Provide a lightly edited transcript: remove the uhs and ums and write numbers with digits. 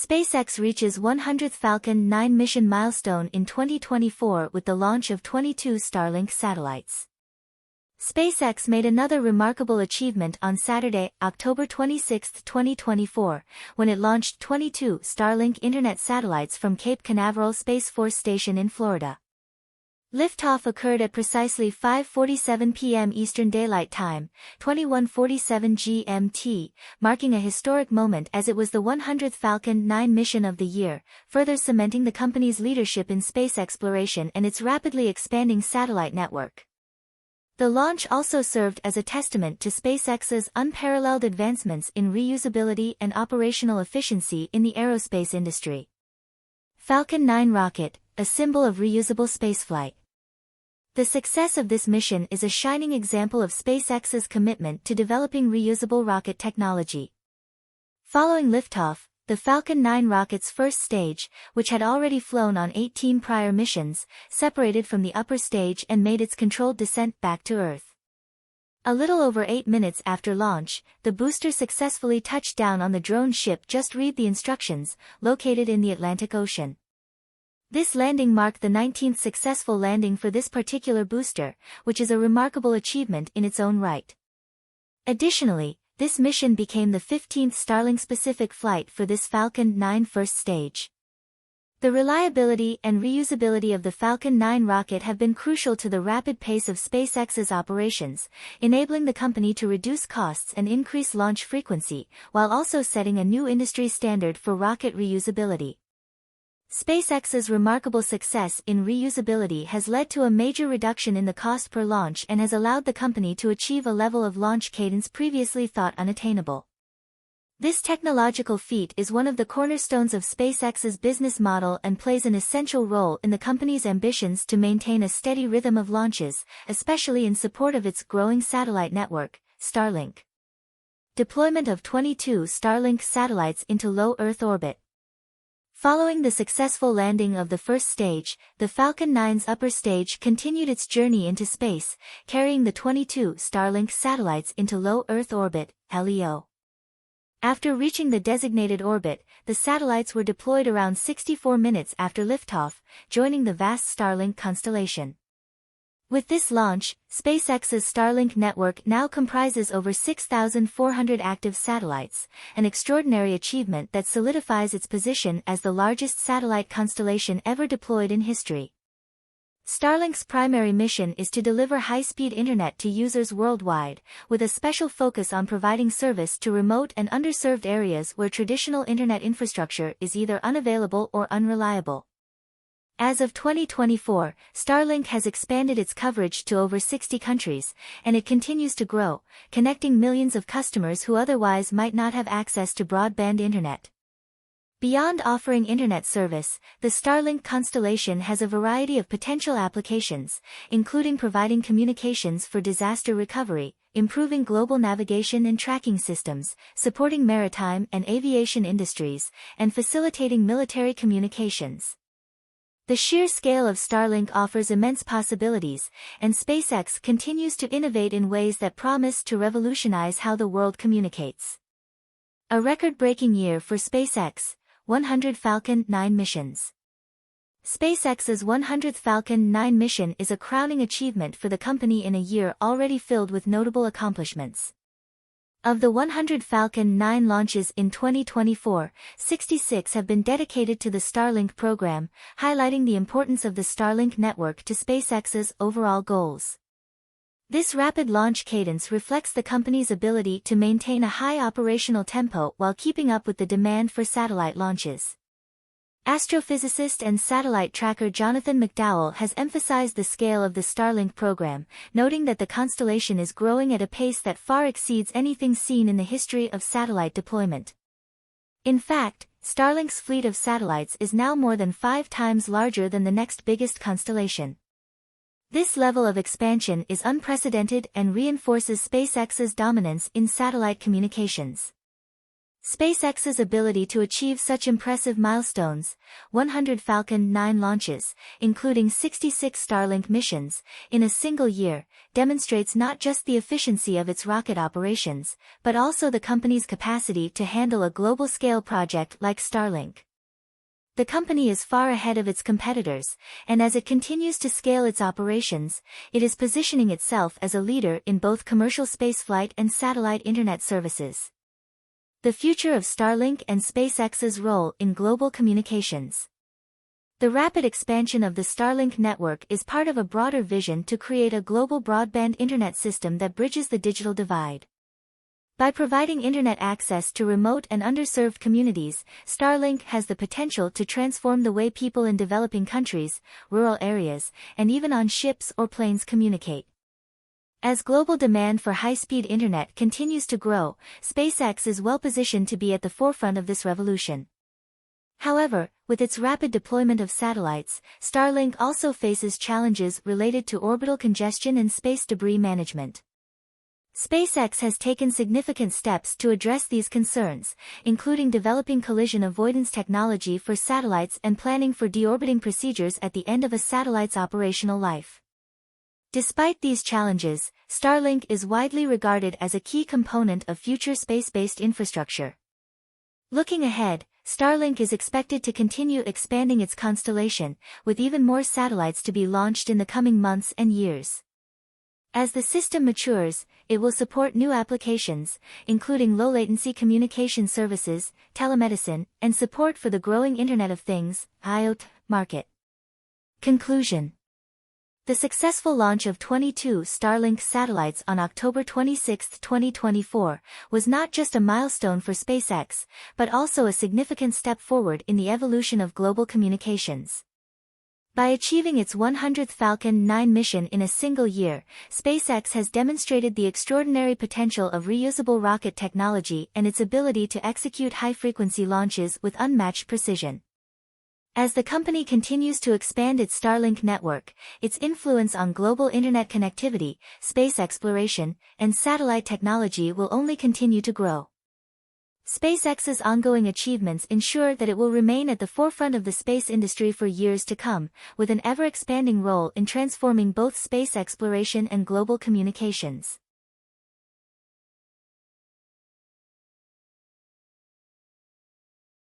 SpaceX reaches 100th Falcon 9 mission milestone in 2024 with the launch of 22 Starlink satellites. SpaceX made another remarkable achievement on Saturday, October 26, 2024, when it launched 22 Starlink Internet satellites from Cape Canaveral Space Force Station in Florida. Liftoff occurred at precisely 5:47 p.m. Eastern Daylight Time, 21:47 GMT, marking a historic moment as it was the 100th Falcon 9 mission of the year, further cementing the company's leadership in space exploration and its rapidly expanding satellite network. The launch also served as a testament to SpaceX's unparalleled advancements in reusability and operational efficiency in the aerospace industry. Falcon 9 rocket, a symbol of reusable spaceflight. The success of this mission is a shining example of SpaceX's commitment to developing reusable rocket technology. Following liftoff, the Falcon 9 rocket's first stage, which had already flown on 18 prior missions, separated from the upper stage and made its controlled descent back to Earth. A little over 8 minutes after launch, the booster successfully touched down on the drone ship Just Read the Instructions, located in the Atlantic Ocean. This landing marked the 19th successful landing for this particular booster, which is a remarkable achievement in its own right. Additionally, this mission became the 15th Starlink-specific flight for this Falcon 9 first stage. The reliability and reusability of the Falcon 9 rocket have been crucial to the rapid pace of SpaceX's operations, enabling the company to reduce costs and increase launch frequency, while also setting a new industry standard for rocket reusability. SpaceX's remarkable success in reusability has led to a major reduction in the cost per launch and has allowed the company to achieve a level of launch cadence previously thought unattainable. This technological feat is one of the cornerstones of SpaceX's business model and plays an essential role in the company's ambitions to maintain a steady rhythm of launches, especially in support of its growing satellite network, Starlink. Deployment of 22 Starlink satellites into low Earth orbit. Following the successful landing of the first stage, the Falcon 9's upper stage continued its journey into space, carrying the 22 Starlink satellites into low Earth orbit, LEO. After reaching the designated orbit, the satellites were deployed around 64 minutes after liftoff, joining the vast Starlink constellation. With this launch, SpaceX's Starlink network now comprises over 6,400 active satellites, an extraordinary achievement that solidifies its position as the largest satellite constellation ever deployed in history. Starlink's primary mission is to deliver high-speed internet to users worldwide, with a special focus on providing service to remote and underserved areas where traditional internet infrastructure is either unavailable or unreliable. As of 2024, Starlink has expanded its coverage to over 60 countries, and it continues to grow, connecting millions of customers who otherwise might not have access to broadband internet. Beyond offering internet service, the Starlink constellation has a variety of potential applications, including providing communications for disaster recovery, improving global navigation and tracking systems, supporting maritime and aviation industries, and facilitating military communications. The sheer scale of Starlink offers immense possibilities, and SpaceX continues to innovate in ways that promise to revolutionize how the world communicates. A record-breaking year for SpaceX, 100 Falcon 9 missions. SpaceX's 100th Falcon 9 mission is a crowning achievement for the company in a year already filled with notable accomplishments. Of the 100 Falcon 9 launches in 2024, 66 have been dedicated to the Starlink program, highlighting the importance of the Starlink network to SpaceX's overall goals. This rapid launch cadence reflects the company's ability to maintain a high operational tempo while keeping up with the demand for satellite launches. Astrophysicist and satellite tracker Jonathan McDowell has emphasized the scale of the Starlink program, noting that the constellation is growing at a pace that far exceeds anything seen in the history of satellite deployment. In fact, Starlink's fleet of satellites is now more than 5 times larger than the next biggest constellation. This level of expansion is unprecedented and reinforces SpaceX's dominance in satellite communications. SpaceX's ability to achieve such impressive milestones, 100 Falcon 9 launches, including 66 Starlink missions, in a single year, demonstrates not just the efficiency of its rocket operations, but also the company's capacity to handle a global-scale project like Starlink. The company is far ahead of its competitors, and as it continues to scale its operations, it is positioning itself as a leader in both commercial spaceflight and satellite internet services. The future of Starlink and SpaceX's role in global communications. The rapid expansion of the Starlink network is part of a broader vision to create a global broadband internet system that bridges the digital divide. By providing internet access to remote and underserved communities, Starlink has the potential to transform the way people in developing countries, rural areas, and even on ships or planes communicate. As global demand for high-speed internet continues to grow, SpaceX is well-positioned to be at the forefront of this revolution. However, with its rapid deployment of satellites, Starlink also faces challenges related to orbital congestion and space debris management. SpaceX has taken significant steps to address these concerns, including developing collision avoidance technology for satellites and planning for deorbiting procedures at the end of a satellite's operational life. Despite these challenges, Starlink is widely regarded as a key component of future space-based infrastructure. Looking ahead, Starlink is expected to continue expanding its constellation, with even more satellites to be launched in the coming months and years. As the system matures, it will support new applications, including low-latency communication services, telemedicine, and support for the growing Internet of Things (IoT) market. Conclusion. The successful launch of 22 Starlink satellites on October 26, 2024, was not just a milestone for SpaceX, but also a significant step forward in the evolution of global communications. By achieving its 100th Falcon 9 mission in a single year, SpaceX has demonstrated the extraordinary potential of reusable rocket technology and its ability to execute high-frequency launches with unmatched precision. As the company continues to expand its Starlink network, its influence on global internet connectivity, space exploration, and satellite technology will only continue to grow. SpaceX's ongoing achievements ensure that it will remain at the forefront of the space industry for years to come, with an ever-expanding role in transforming both space exploration and global communications.